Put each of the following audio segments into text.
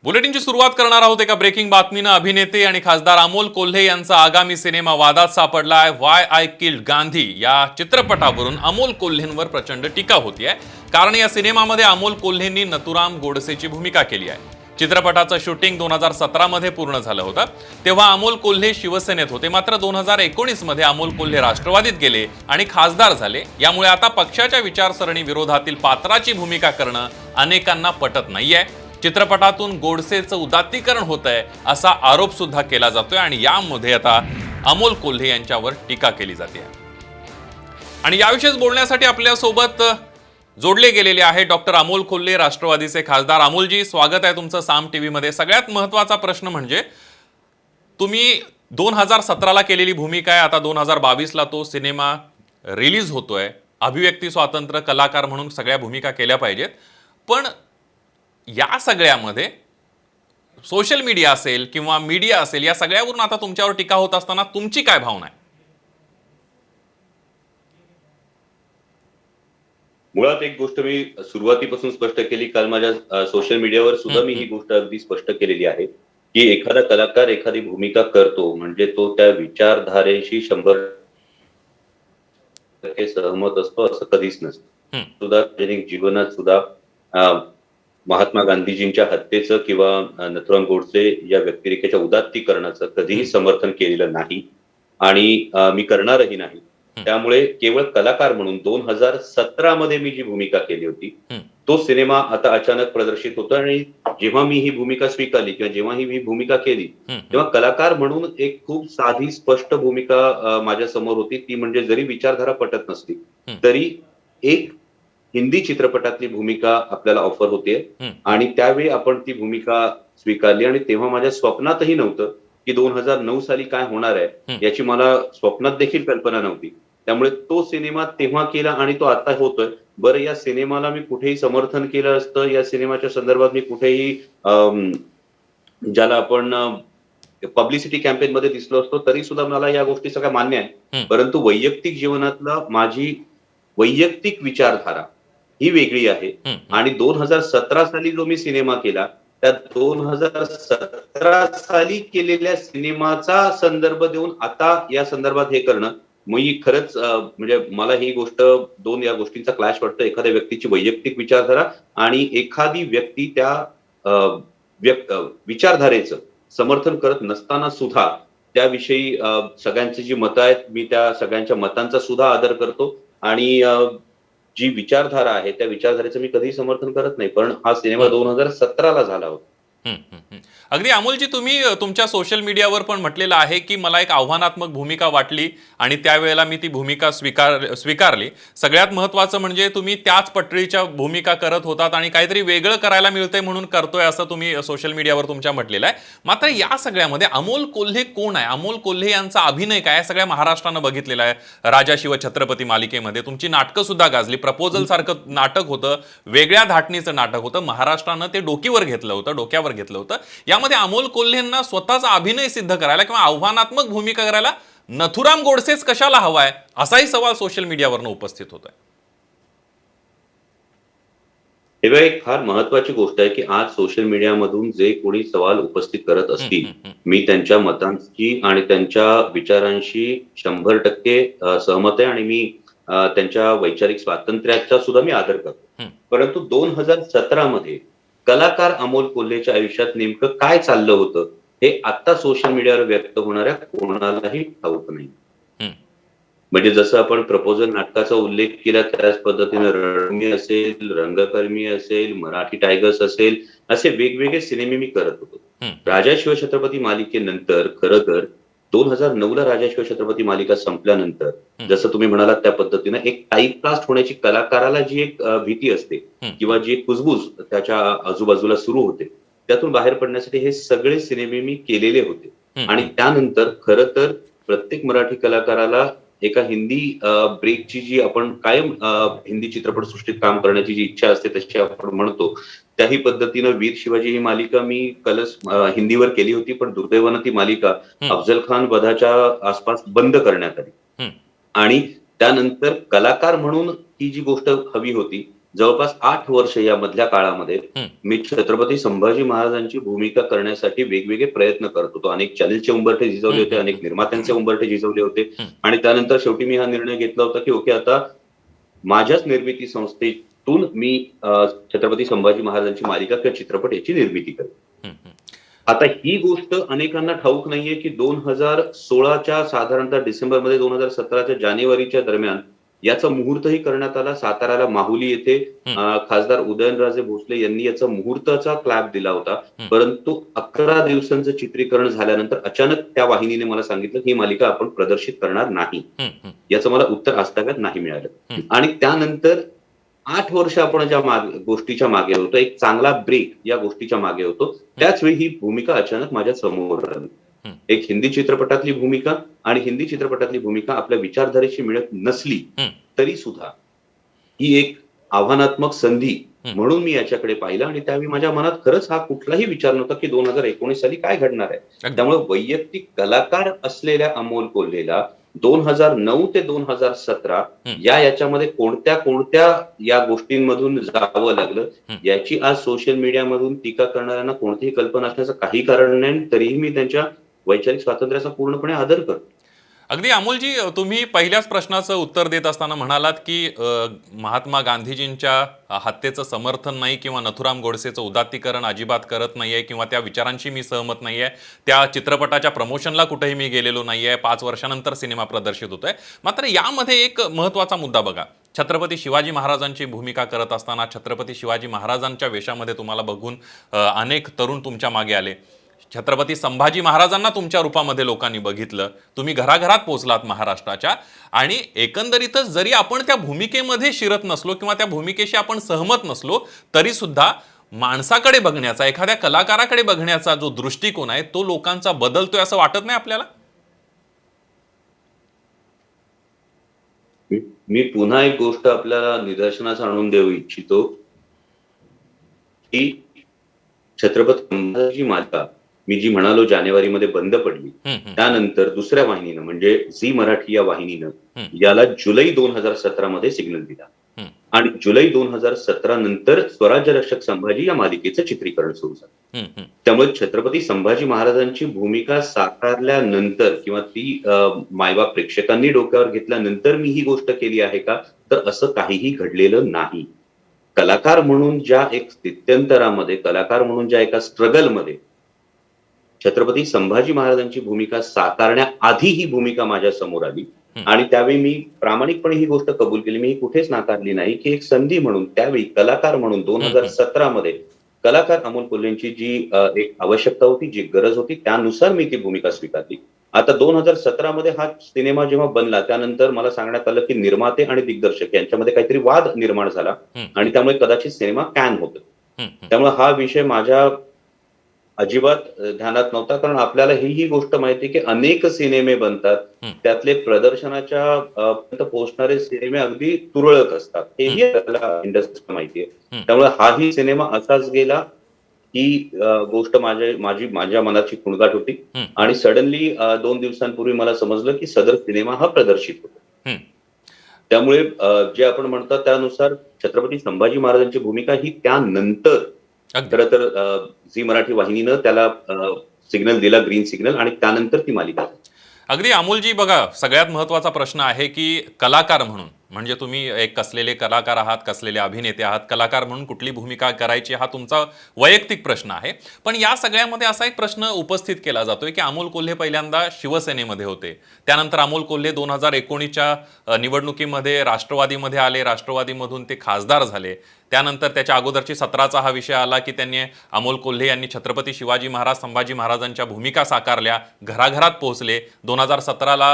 बुलेटिनची सुरुवात करणार आहोत एका ब्रेकिंग बातमीनं. अभिनेते आणि खासदार अमोल कोल्हे यांचा आगामी सिनेमा वादात सापडलाय. व्हाय आय किल्ड गांधी या चित्रपटावरून अमोल कोल्हेंवर प्रचंड टीका होतीये. कारण या सिनेमामध्ये अमोल कोल्हेंनी नथुराम गोडसेची भूमिका केली आहे. चित्रपटाचं शूटिंग 2017 मध्ये पूर्ण झालं होतं. तेव्हा अमोल कोल्हे शिवसेनेत होते. मात्र 2019 मध्ये अमोल कोल्हे राष्ट्रवादीत गेले आणि खासदार झाले. यामुळे आता पक्षाच्या विचारसरणी विरोधातील पात्राची भूमिका करणं अनेकांना पटत नाहीये. चित्रपटातून गोडसेचं उदात्तीकरण होत आहे असा आरोप सुद्धा केला जातोय आणि यामध्ये आता अमोल कोल्हे यांच्यावर टीका केली जाते. आणि याविषयीच बोलण्यासाठी आपल्या सोबत जोडले गेलेले आहे डॉक्टर अमोल कोल्हे, राष्ट्रवादीचे खासदार. अमोलजी, स्वागत आहे तुमचं साम टीव्ही मध्ये. सगळ्यात महत्त्वाचा प्रश्न म्हणजे तुम्ही 2017 ला केलेली भूमिका आहे, आता 2022 ला तो सिनेमा रिलीज होतोय. अभिव्यक्ती स्वातंत्र्य, कलाकार म्हणून सगळ्या भूमिका केल्या पाहिजेत. पण या सगळ्यामध्ये सोशल मीडिया असेल किंवा मीडिया असेल, या सगळ्यावरून आता तुमच्यावर टीका होत असताना तुमची काय भावना आहे? मुळात एक गोष्ट मी सुरुवातीपासून स्पष्ट केली, काल माझ्या सोशल मीडियावर सुद्धा मी ही गोष्ट अगदी स्पष्ट केलेली आहे की एखादा कलाकार एखादी भूमिका करतो म्हणजे तो त्या विचारधारेशी 100% सहमत असतो असं कधीच नसतं. सुद्धा सार्वजनिक जीवनात सुद्धा महात्मा गांधीजींच्या हत्येचं किंवा नथुराम गोडसे या व्यक्तिरेखेच्या उदात्तीकरणाचं कधीही समर्थन केलेलं नाही आणि मी करणारही नाही. त्यामुळे केवळ कलाकार म्हणून 2017 मध्ये मी जी भूमिका केली होती तो सिनेमा आता अचानक प्रदर्शित होतो आणि जेव्हा मी ही भूमिका स्वीकारली किंवा जेव्हा ही भूमिका केली तेव्हा कलाकार म्हणून एक खूप साधी स्पष्ट भूमिका माझ्या समोर होती. ती म्हणजे जरी विचारधारा पटत नसली तरी एक हिंदी चित्रपटातली भूमिका आपल्याला ऑफर होते आणि त्यावेळी आपण ती भूमिका स्वीकारली. आणि तेव्हा माझ्या स्वप्नातही नव्हतं की 2009 साली काय होणार आहे याची मला स्वप्नात देखील कल्पना नव्हती. त्यामुळे तो सिनेमा तेव्हा केला आणि तो आता होतोय. बरं, या सिनेमाला मी कुठेही समर्थन केलं असतं, या सिनेमाच्या संदर्भात मी कुठेही ज्याला आपण पब्लिसिटी कॅम्पेन मध्ये दिसलो असतो तरी सुद्धा मला या गोष्टी सगळ्या मान्य आहे. परंतु वैयक्तिक जीवनातला माझी वैयक्तिक विचारधारा ही वेगळी आहे. आणि 2017 साली जो मी सिनेमा केला त्या 2017 साली केलेल्या सिनेमाचा संदर्भ देऊन आता या संदर्भात हे करणं, मी खरंच म्हणजे मला ही गोष्ट या गोष्टींचा क्लॅश वाटतं. एखाद्या व्यक्तीची वैयक्तिक विचारधारा आणि एखादी व्यक्ती त्या विचारधारेचं समर्थन करत नसताना सुद्धा त्याविषयी सगळ्यांची जी मतं आहेत मी त्या सगळ्यांच्या मतांचा सुद्धा आदर करतो आणि जी विचारधारा आहे त्या विचारधारेचं मी कधीही समर्थन करत नाही. पण हा सिनेमा 2017 ला झाला होता. अगदी अमोलजी, तुम्ही तुमच्या सोशल मीडियावर पण म्हटलेलं आहे की मला एक आव्हानात्मक भूमिका वाटली आणि त्यावेळेला मी ती भूमिका स्वीकारली. सगळ्यात महत्वाचं म्हणजे तुम्ही त्याच पटरीच्या भूमिका करत होतात आणि काहीतरी वेगळं करायला मिळतंय म्हणून करतोय असं तुम्ही सोशल मीडियावर तुमच्या म्हटलेलं आहे. मात्र या सगळ्यामध्ये अमोल कोल्हे कोण आहे? अमोल कोल्हे यांचा अभिनय काय? सगळ्या महाराष्ट्रानं बघितलेला आहे. राजा शिव छत्रपती मालिकेमध्ये तुमची नाटकं सुद्धा गाजली. प्रपोजल सारखं नाटक होतं, वेगळ्या धाटणीचं नाटक होतं. महाराष्ट्रानं ते डोक्यावर घेतलं होतं. यामध्ये अमोल कोल्हेंना स्वतःचा अभिनय सिद्ध करायला किंवा आव्हानात्मक भूमिका करायला नथुराम गोडसेच कशाला हवाय असाही सवाल सोशल मीडियावरनं उपस्थित होतोय. तेव्हा एक फार महत्वाची गोष्ट आहे की आज सोशल मीडियामधून जे कोणी सवाल उपस्थित करत असतील मी त्यांच्या मतांची आणि त्यांच्या विचारांशी 100% सहमत आहे आणि मी त्यांच्या वैचारिक स्वातंत्र्याचा सुद्धा मी आदर करतो. परंतु 2017 मध्ये कलाकार अमोल कोल्हेच्या आयुष्यात नेमकं काय चाललं होतं हे आता सोशल मीडियावर व्यक्त होणाऱ्या कोणालाही ठाऊक नाही. म्हणजे जसं आपण प्रपोजल नाटकाचा उल्लेख केला त्याच पद्धतीने रणमी असेल, रंगकर्मी असेल, मराठी टायगर्स असेल, असे वेगवेगळे सिनेमे मी करत होतो. राजा शिवछत्रपती मालिकेनंतर खरं तर 2009 ला राजा शिवछत्रपती मालिका संपल्यानंतर जसं तुम्ही म्हणालात त्या पद्धतीने एक टाईपकास्ट होण्याची कलाकाराला जी एक भीती असते किंवा जी एक कुजबूज त्याच्या आजूबाजूला सुरू होते त्यातून बाहेर पडण्यासाठी हे सगळे सिनेमे मी केलेले होते. आणि त्यानंतर खरं तर प्रत्येक मराठी कलाकाराला एका हिंदी ब्रेकची जी आपण कायम हिंदी चित्रपटसृष्टीत काम करण्याची जी इच्छा असते तशी आपण म्हणतो त्याही पद्धतीनं वीर शिवाजी ही मालिका मी कलस हिंदीवर केली होती. पण दुर्दैवानं ती मालिका अफजल खान वधाच्या आसपास बंद करण्यात आली. आणि त्यानंतर कलाकार म्हणून ही जी गोष्ट हवी होती जवळपास 8 वर्ष या मधल्या काळामध्ये हं, मी छत्रपती संभाजी महाराजांची भूमिका करण्यासाठी वेगवेगळे प्रयत्न करत होतो. अनेक चॅनेलचे उंबरठे झिजवले हं, होते, हं, अनेक निर्मात्यांचे उंबरठे झिजवले होते हं, आणि त्यानंतर शेवटी मी हा निर्णय घेतला होता, की ओके आता माझ्याच निर्मिती संस्थेतून मी छत्रपती संभाजी महाराजांची मालिका किंवा चित्रपट याची निर्मिती करेन. हं, हं, आता ही गोष्ट अनेकांना ठाऊक नाहीये, की 2016च्या साधारणतः डिसेंबरमध्ये 2017च्या जानेवारीच्या दरम्यान याचा मुहूर्तही करण्यात आला. साताऱ्याला माहुली येथे हं, खासदार उदयनराजे भोसले यांनी याचा मुहूर्ताचा क्लॅप दिला होता. हं, परंतु 11 दिवसांचं चित्रीकरण झाल्यानंतर अचानक त्या वाहिनीने मला सांगितलं, ही मालिका आपण प्रदर्शित करणार नाही. हं, हं, याचं मला उत्तर आजतागायत नाही मिळालं. हं, आणि त्यानंतर 8 वर्ष आपण ज्या गोष्टीच्या मागे होतो, एक चांगला ब्रेक या गोष्टीच्या मागे होतो. त्याच वेळी ही भूमिका अचानक माझ्या समोर आली. हं, एक हिंदी चित्रपटातली भूमिका आणि हिंदी चित्रपटातली भूमिका आपल्या विचारधारेशी मिळत नसली हं, तरी सुद्धा ही एक आव्हानात्मक संधी हं. म्हणून मी याच्याकडे पाहिलं आणि त्यावेळी माझ्या मनात खरंच हा कुठलाही विचार नव्हता, की 2019 साली काय घडणार आहे. अगदी. त्यामुळे वैयक्तिक कलाकार असलेल्या अमोल कोल्हेला 2009 ते 2017 हं, याच्यामध्ये कोणत्या कोणत्या या गोष्टींमधून जावं लागलं, हं. याची आज सोशल मीडियामधून टीका करणाऱ्यांना कोणतीही कल्पना असण्याचं काही कारण नाही. तरीही मी त्यांच्या वैचारिक स्वातंत्र्याचा पूर्णपणे आदर करतो. अगदी अमोलजी, तुम्ही पहिल्याच प्रश्नाचं उत्तर देत असताना म्हणालात की महात्मा गांधीजींच्या हत्येचं समर्थन नाही किंवा नथुराम गोडसेचं उदात्तीकरण अजिबात करत नाहीये किंवा त्या विचारांशी मी सहमत नाहीये. त्या चित्रपटाच्या प्रमोशनला कुठेही मी गेलेलो नाहीये. 5 वर्षानंतर सिनेमा प्रदर्शित होतोय. मात्र यामध्ये एक महत्त्वाचा मुद्दा बघा. छत्रपती शिवाजी महाराजांची भूमिका करत असताना छत्रपती शिवाजी महाराजांच्या वेशामध्ये तुम्हाला बघून अनेक तरुण तुमच्या मागे आले. छत्रपती संभाजी महाराजांना तुमच्या रूपामध्ये लोकांनी बघितलं. तुम्ही घराघरात पोहोचलात महाराष्ट्राच्या आणि एकंदरीतच जरी आपण त्या भूमिकेमध्ये शिरत नसलो किंवा त्या भूमिकेशी आपण सहमत नसलो तरी सुद्धा माणसाकडे बघण्याचा, एखाद्या कलाकाराकडे बघण्याचा जो दृष्टिकोन आहे तो लोकांचा बदलतोय असं वाटत नाही आपल्याला? मी पुन्हा एक गोष्ट आपल्याला निदर्शनास आणून देऊ इच्छितो, की छत्रपती संभाजी मालिका मी जी म्हणालो जानेवारीमध्ये बंद पडली, हं, हं, त्यानंतर दुसऱ्या वाहिनीनं म्हणजे झी मराठी या वाहिनीनं हं, याला जुलै 2017 मध्ये सिग्नल दिला हं, आणि जुलै 2017 नंतर स्वराज्य रक्षक संभाजी या मालिकेचं चित्रीकरण सुरू झालं. हं, हं, त्यामुळे छत्रपती संभाजी महाराजांची भूमिका साकारल्यानंतर किंवा ती मायबाप प्रेक्षकांनी डोक्यावर घेतल्यानंतर मी ही गोष्ट केली आहे का, तर असं काहीही घडलेलं नाही. कलाकार म्हणून ज्या एक स्थित्यंतरामध्ये, कलाकार म्हणून ज्या एका स्ट्रगलमध्ये छत्रपती संभाजी महाराजांची भूमिका साकारण्याआधी ही भूमिका माझ्या समोर आली हं, आणि त्यावेळी मी प्रामाणिकपणे ही गोष्ट कबूल केली. मी ही कुठेच नाकारली नाही, की एक संधी म्हणून त्यावेळी कलाकार म्हणून हं, हं. 2017 मध्ये कलाकार अमोल कोल्हेंची जी एक आवश्यकता होती, जी गरज होती, त्यानुसार मी ती भूमिका स्वीकारली. आता 2017 मध्ये हा सिनेमा जेव्हा बनला त्यानंतर मला सांगण्यात आलं, की निर्माते आणि दिग्दर्शक यांच्यामध्ये काहीतरी वाद निर्माण झाला हं, आणि त्यामुळे कदाचित सिनेमा कॅन होतो. हं, हं, त्यामुळे हा विषय माझ्या अजिबात ध्यानात नव्हता, कारण आपल्याला ही गोष्ट माहिती आहे, की अनेक सिनेमे बनतात. हं, त्यातले प्रदर्शनाच्या पर्यंत पोहोचणारे सिनेमे अगदी तुरळक असतात. हेही आपल्याला इंडस्ट्रीला माहिती आहे. हं, त्यामुळे हाही सिनेमा असाच गेला. ही गोष्ट माझ्या मनाची खुणगाठ होती हं, आणि सडनली 2 दिवसांपूर्वी मला समजलं, की सदर सिनेमा हा प्रदर्शित होतो. हं. त्यामुळे जे आपण म्हणतो त्यानुसार छत्रपती संभाजी महाराजांची भूमिका ही त्यानंतर अगदी. खरं तर झी मराठी वाहिनीनं त्याला सिग्नल दिला, ग्रीन सिग्नल, आणि त्यानंतर ती मालिका झाली. अगदी अमोलजी, बघा सगळ्यात महत्त्वाचा प्रश्न आहे की कलाकार म्हणून, म्हणजे तुम्ही एक कसलेले कलाकार आहात, कसलेले अभिनेते आहात, कलाकार म्हणून कुठली भूमिका करायची हा तुमचा वैयक्तिक प्रश्न आहे. पण या सगळ्यामध्ये असा एक प्रश्न उपस्थित केला जातोय की अमोल कोल्हे पहिल्यांदा शिवसेनेमध्ये होते. त्यानंतर अमोल कोल्हे 2019च्या निवडणुकीमध्ये राष्ट्रवादीमध्ये आले. राष्ट्रवादीमधून ते खासदार झाले. त्यानंतर त्याच्या अगोदरची 17चा हा विषय आला की त्यांनी अमोल कोल्हे यांनी छत्रपती शिवाजी महाराज, संभाजी महाराजांच्या भूमिका साकारल्या, घराघरात पोहोचले. 2017ला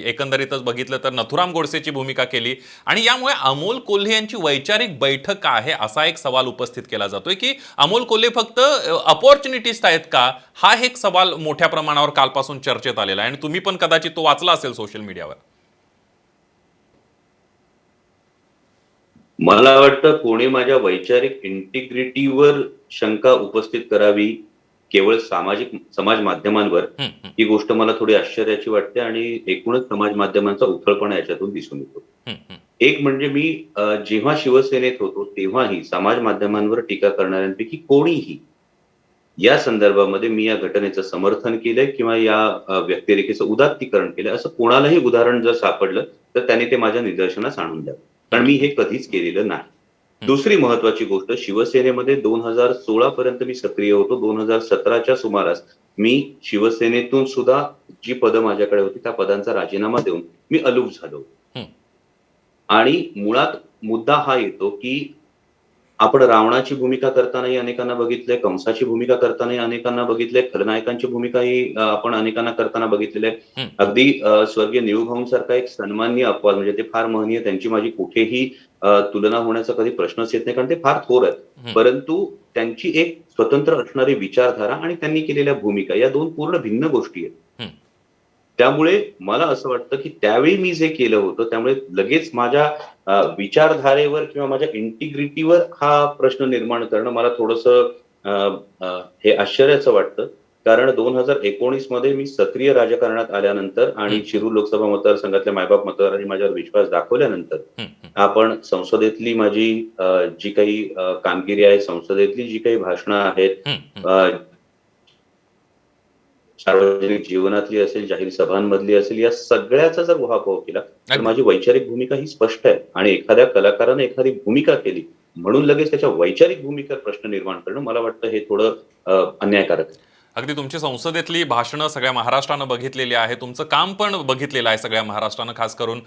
एकंदरीतच बघितलं तर नथुराम गोडसेची भूमिका केली आणि यामुळे अमोल कोल्हे यांची वैचारिक बैठक का आहे असा एक सवाल उपस्थित केला जातोय की अमोल कोल्हे फक्त अपॉर्च्युनिटिस्ट आहेत का, हा एक सवाल मोठ्या प्रमाणावर कालपासून चर्चेत आलेला आहे आणि तुम्ही पण कदाचित तो वाचला असेल सोशल मीडियावर. मला वाटतं कोणी माझ्या वैचारिक इंटिग्रिटीवर शंका उपस्थित करावी केवळ समाज माध्यमांवर, हं, हं, ही गोष्ट मला थोडी आश्चर्याची वाटते आणि एकूणच समाज माध्यमांचा उथळपणा याच्यातून दिसून येतो. हं, हं. एक म्हणजे मी जेव्हा शिवसेनेत होतो तेव्हाही समाज माध्यमांवर टीका करणाऱ्यांपैकी कोणीही या संदर्भामध्ये मी या घटनेचं समर्थन केलंय किंवा या व्यक्तिरेखेचं उदात्तीकरण केलंय असं कोणालाही उदाहरण जर सापडलं तर त्याने ते माझ्या निदर्शनास आणून द्यावं. कारण मी हे कधीच केलेलं नाही. दुसरी महत्वाची गोष्ट, शिवसेनेमध्ये 2016 पर्यंत मी सक्रिय होतो. 2017च्या सुमारास मी शिवसेनेतून सुद्धा जी पदं माझ्याकडे होती त्या पदांचा राजीनामा देऊन मी अलूप झालो. आणि मुळात मुद्दा हा येतो की आपण रावणाची भूमिका करतानाही अनेकांना बघितलंय, कंसाची भूमिका करतानाही अनेकांना बघितलंय, खलनायकांची भूमिकाही आपण अनेकांना करताना बघितलेली आहे. अगदी स्वर्गीय निळूभाऊंसारखा एक सन्माननीय अपवाद म्हणजे ते फार महनीय, त्यांची माझी कुठेही तुलना होण्याचा कधी प्रश्नच येत नाही कारण ते फार थोर आहेत. परंतु त्यांची एक स्वतंत्र असणारी विचारधारा आणि त्यांनी केलेल्या भूमिका या दोन पूर्ण भिन्न गोष्टी आहेत. त्यामुळे मला असं वाटतं की त्यावेळी मी जे केलं होतं त्यामुळे लगेच माझ्या विचारधारेवर किंवा माझ्या इंटिग्रिटीवर हा प्रश्न निर्माण करणं मला थोडंसं हे आश्चर्याचं वाटतं. कारण 2019 मध्ये मी सक्रिय राजकारणात आल्यानंतर आणि शिरूर लोकसभा मतदारसंघातल्या मायबाप मतदारांनी माझ्यावर विश्वास दाखवल्यानंतर आपण संसदेतली माझी जी काही कामगिरी आहे, संसदेतली जी काही भाषणं आहेत, सार्वजनिक जीवनातली असेल, जाहीर सभांमधली असेल, या सगळ्याचा जर उहापोह केला तर माझी वैचारिक भूमिका ही स्पष्ट आहे. आणि एखाद्या कलाकाराने एखादी भूमिका केली म्हणून लगेच त्याच्या वैचारिक भूमिकेवर प्रश्न निर्माण करणं मला वाटतं हे थोडं अन्यायकारक आहे. अगदी तुमची संसदेतली भाषणं सगळ्या महाराष्ट्रानं बघितलेली आहे, तुमचं काम पण बघितलेलं आहे सगळ्या महाराष्ट्रानं, खास करून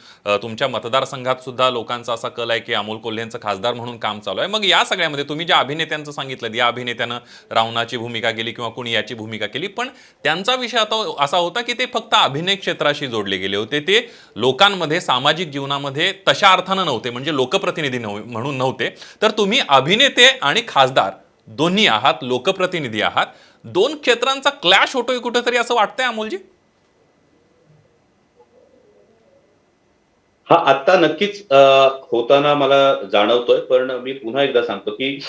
तुमच्या मतदारसंघात सुद्धा लोकांचा असा कल आहे की अमोल कोल्हेंचं खासदार म्हणून काम चालू आहे. मग या सगळ्यामध्ये तुम्ही ज्या अभिनेत्यांचं सांगितलं, या अभिनेत्यानं रावणाची भूमिका केली किंवा कुणी याची भूमिका केली, पण त्यांचा विषय आता असा होता की ते फक्त अभिनय क्षेत्राशी जोडले गेले होते, ते लोकांमध्ये सामाजिक जीवनामध्ये तशा अर्थानं नव्हते, म्हणजे लोकप्रतिनिधी म्हणून नव्हते. तर तुम्ही अभिनेते आणि खासदार दोन्ही आहात, लोकप्रतिनिधी आहात, दोन क्षेत्रांचा क्लॅश होतोय कुठेतरी असं वाटतंय अमोलजी? हा आता नक्कीच होताना मला जाणवतोय. पण मी पुन्हा एकदा सांगतो की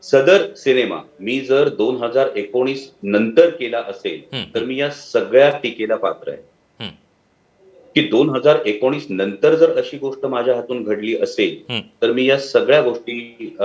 सदर सिनेमा मी जर 2019 नंतर केला असेल तर मी या सगळ्या टीकेला पात्र आहे. की 2019 नंतर जर अशी गोष्ट माझ्या हातून घडली असेल तर मी या सगळ्या गोष्टी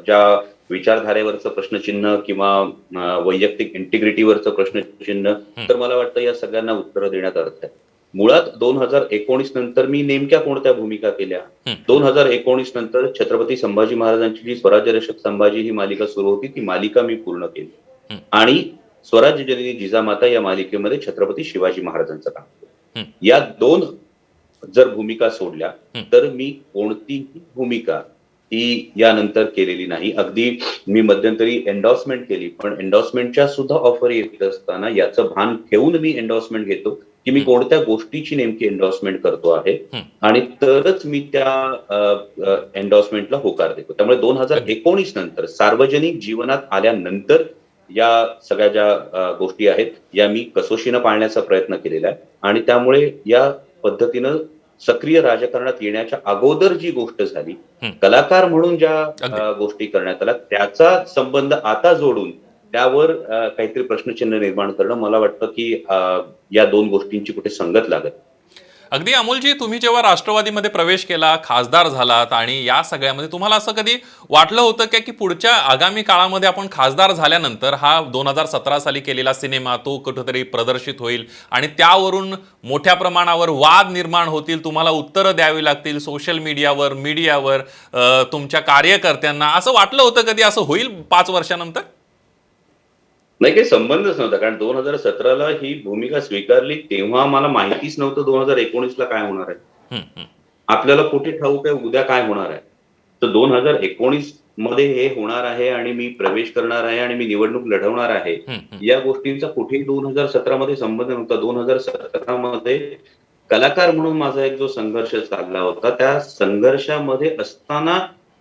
ज्या विचारधारेवरचं प्रश्नचिन्ह किंवा वैयक्तिक इंटिग्रिटीवरचं प्रश्नचिन्ह, तर मला वाटतं या सगळ्यांना उत्तरं देण्यात अर्थ आहे. मुळात 2019 नंतर मी नेमक्या कोणत्या भूमिका केल्या? 2019 नंतर छत्रपती संभाजी महाराजांची जी स्वराज्य रक्षक संभाजी ही मालिका सुरू होती ती मालिका मी पूर्ण केली आणि स्वराज्य जननी जिजामाता या मालिकेमध्ये छत्रपती शिवाजी महाराजांचं काम केलं. या दोन जर भूमिका सोडल्या तर मी कोणतीही भूमिका ही यानंतर केलेली नाही. अगदी मी मध्यंतरी एन्डॉर्समेंट केली, पण एन्डॉर्समेंटच्या सुद्धा ऑफर येत असताना याचं भान ठेवून मी एन्डॉर्समेंट घेतो की मी कोणत्या गोष्टीची नेमकी एन्डॉर्समेंट करतो आहे आणि तरच मी त्या एन्डॉर्समेंटला होकार देतो. त्यामुळे 2019 नंतर सार्वजनिक जीवनात आल्यानंतर या सगळ्या ज्या गोष्टी आहेत या मी कसोशीनं पाळण्याचा प्रयत्न केलेला आहे आणि त्यामुळे या पद्धतीनं सक्रिय राजकारणात येण्याच्या अगोदर जी गोष्ट झाली, कलाकार म्हणून ज्या गोष्टी करण्यात आल्या त्याचा संबंध आता जोडून त्यावर काहीतरी प्रश्नचिन्ह निर्माण करणं मला वाटतं की या दोन गोष्टींची कुठे संगत लागत. अगदी अमोलजी, तुम्ही जेव्हा राष्ट्रवादीमध्ये प्रवेश केला, खासदार झालात आणि या सगळ्यामध्ये तुम्हाला असं कधी वाटलं होतं का की पुढच्या आगामी काळामध्ये आपण खासदार झाल्यानंतर हा 2017 साली केलेला सिनेमा तो कुठेतरी प्रदर्शित होईल आणि त्यावरून मोठ्या प्रमाणावर वाद निर्माण होतील, तुम्हाला उत्तरं द्यावी लागतील सोशल मीडियावर तुमच्या कार्यकर्त्यांना, असं वाटलं होतं कधी असं होईल 5 वर्षानंतर? नाही, काही संबंधच नव्हता. कारण 2017ला ही भूमिका स्वीकारली तेव्हा मला माहितीच नव्हतं 2019ला काय होणार आहे. आपल्याला कुठे ठाऊक आहे उद्या काय होणार आहे. तर 2019 मध्ये हे होणार आहे आणि मी प्रवेश करणार आहे आणि मी निवडणूक लढवणार आहे या गोष्टींचा कुठेही 2017 मध्ये संबंध नव्हता. 2017 मध्ये कलाकार म्हणून माझा एक जो संघर्ष चालला होता त्या संघर्षामध्ये असताना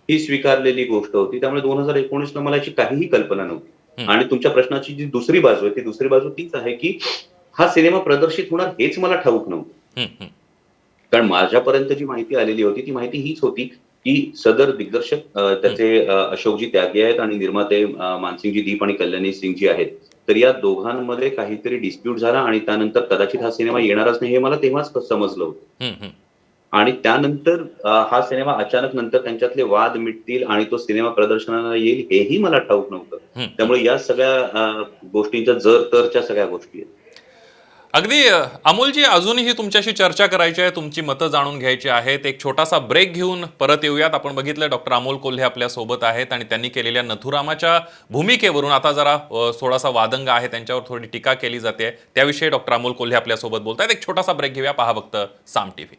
ही स्वीकारलेली गोष्ट होती. त्यामुळे 2019ला मला याची काहीही कल्पना नव्हती. आणि तुमच्या प्रश्नाची जी दुसरी बाजू आहे ती दुसरी बाजू तीच आहे की हा सिनेमा प्रदर्शित होणार हेच मला ठाऊक नव्हतं. कारण माझ्यापर्यंत जी माहिती आलेली होती ती माहिती हीच होती की सदर दिग्दर्शक त्याचे अशोकजी त्यागी आहेत आणि निर्माते मानसिंगजी दीप आणि कल्याणी सिंगजी आहेत. तर या दोघांमध्ये काहीतरी डिस्प्यूट झाला आणि त्यानंतर कदाचित हा सिनेमा येणारच नाही हे मला तेव्हाच समजलं होतं. आणि त्यानंतर हा सिनेमा अचानक नंतर त्यांच्यातले वाद मिटतील आणि तो सिनेमा प्रदर्शनाला येईल हेही मला ठाऊक नव्हतं. हं, हं. त्यामुळे या सगळ्या गोष्टींच्या जर-तरच्या सगळ्या गोष्टी आहेत. अगदी अमोलजी, अजूनही तुमच्याशी चर्चा करायची आहे, तुमची मतं जाणून घ्यायची आहेत. एक छोटासा ब्रेक घेऊन परत येऊयात. आपण बघितलं डॉक्टर अमोल कोल्हे आपल्या सोबत आहेत आणि त्यांनी केलेल्या नथुरामाच्या भूमिकेवरून आता जरा थोडासा वादंग आहे, त्यांच्यावर थोडी टीका केली जाते. त्याविषयी डॉक्टर अमोल कोल्हे आपल्यासोबत बोलतायत. एक छोटासा ब्रेक घेऊया. पहा फक्त साम टीव्ही.